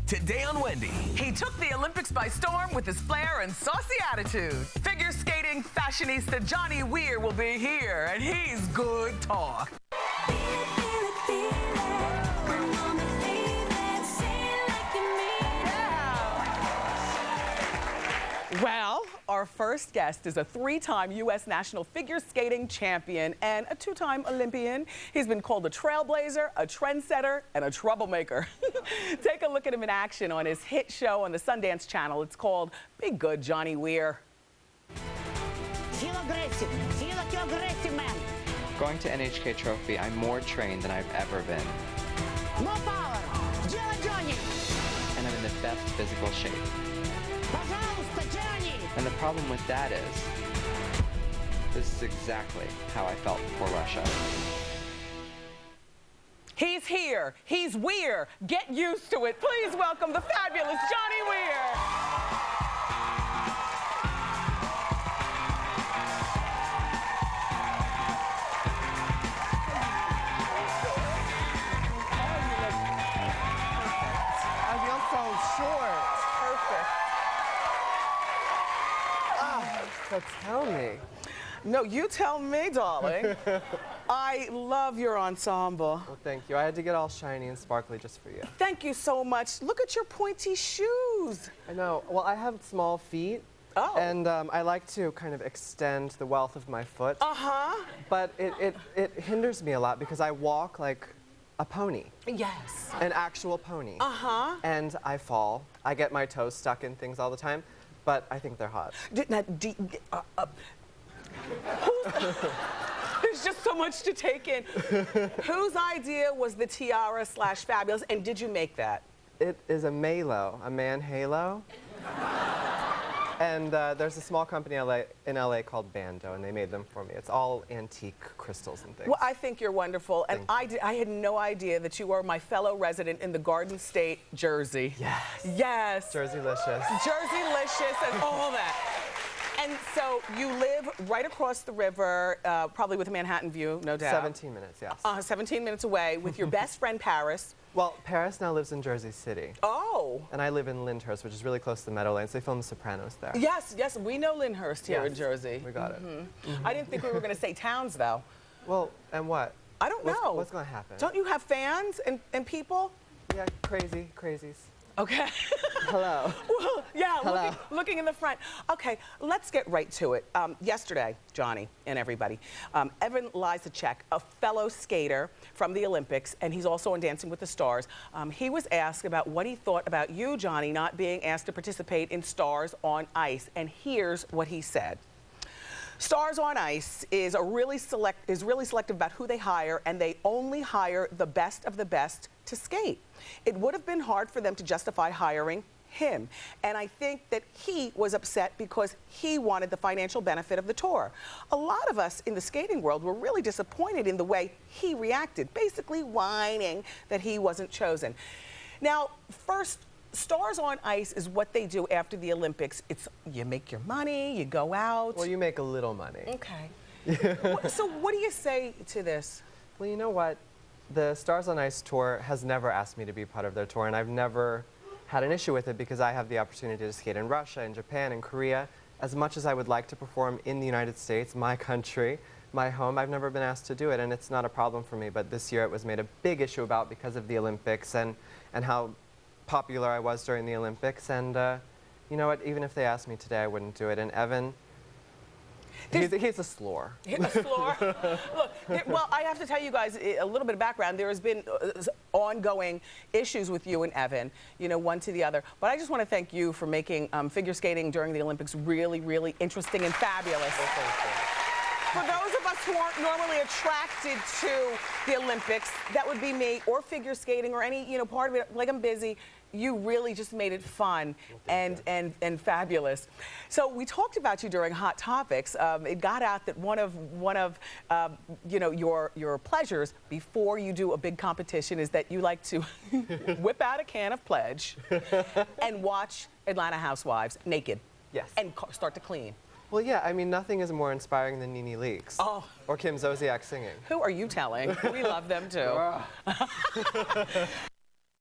Today on Wendy. He took the Olympics by storm with his flair and saucy attitude. Figure skating fashionista Johnny Weir will be here, and he's good talk. Well, our first guest is a three-time U.S. national figure skating champion and a two-time Olympian. He's been called a trailblazer, a trendsetter, and a troublemaker. Take a look at him in action on his hit show on the Sundance Channel. It's called Be Good, Johnny Weir. Feel aggressive. Feel like you're aggressive, man. Going to NHK Trophy, I'm more trained than I've ever been. More power. Johnny. And I'm in the best physical shape. Пожалуйста, Johnny. And the problem with that is, this is exactly how I felt before Russia. He's here. He's Weir. Get used to it. Please welcome the fabulous Johnny Weir. So tell me. No, you tell me, darling. I love your ensemble. Well, thank you. I had to get all shiny and sparkly just for you. Thank you so much. Look at your pointy shoes. I know. Well, I have small feet. Oh. And I like to kind of extend the wealth of my foot. Uh-huh. But it hinders me a lot because I walk like a pony. Yes. An actual pony. Uh-huh. And I fall. I get my toes stuck in things all the time. But I think they're hot. There's just so much to take in. Whose idea was the tiara / fabulous, and did you make that? It is a Malo, a man halo. And there's a small company in LA called Bando, and they made them for me. It's all antique crystals and things. Well, I think you're wonderful, and I had no idea that you were my fellow resident in the Garden State, Jersey. Yes. Yes. Jersey-licious. Jersey-licious and all that. And so you live right across the river, probably with a Manhattan view, no doubt. 17 minutes, yes. 17 minutes away with your best friend, Paris. Well, Paris now lives in Jersey City. Oh. And I live in Lyndhurst, which is really close to Meadowlands. They film The Sopranos there. Yes, yes, we know Lyndhurst here in Jersey. We got it. I didn't think we were going to say towns, though. Well, and what? I don't know. What's going to happen? Don't you have fans and people? Yeah, crazies. Okay. Hello. Well, yeah, Hello. looking in the front. Okay, let's get right to it. Yesterday, Johnny and everybody, Evan Lysacek, a fellow skater from the Olympics, and he's also on Dancing with the Stars, he was asked about what he thought about you, Johnny, not being asked to participate in Stars on Ice, and here's what he said. Stars on Ice is really selective about who they hire, and they only hire the best of the best to skate. It would have been hard for them to justify hiring him, and I think that he was upset because he wanted the financial benefit of the tour. A lot of us in the skating world were really disappointed in the way he reacted, basically whining that he wasn't chosen. Now, first, Stars on Ice is what they do after the Olympics. It's you make your money, you go out. Well, you make a little money. Okay. So what do you say to this? Well, you know what? The Stars on Ice tour has never asked me to be part of their tour, and I've never had an issue with it because I have the opportunity to skate in Russia, in Japan, in Korea. As much as I would like to perform in the United States, my country, my home, I've never been asked to do it, and it's not a problem for me. But this year it was made a big issue about because of the Olympics and how popular I was during the Olympics, and you know what, even if they asked me today, I wouldn't do it. And Evan, he's a slore. A slore? Look, well, I have to tell you guys a little bit of background. There has been ongoing issues with you and Evan, you know, one to the other. But I just want to thank you for making figure skating during the Olympics really, really interesting and fabulous. For those of us who aren't normally attracted to the Olympics, that would be me, or figure skating, or any, you know, part of it, like I'm busy, you really just made it fun and fabulous. So we talked about you during Hot Topics. It got out that one of you know, your pleasures before you do a big competition is that you like to whip out a can of Pledge and watch Atlanta Housewives naked. Yes. And start to clean. Well, yeah, I mean, nothing is more inspiring than Nene Leakes. Oh. Or Kim Zolciak singing. Who are you telling? We love them too.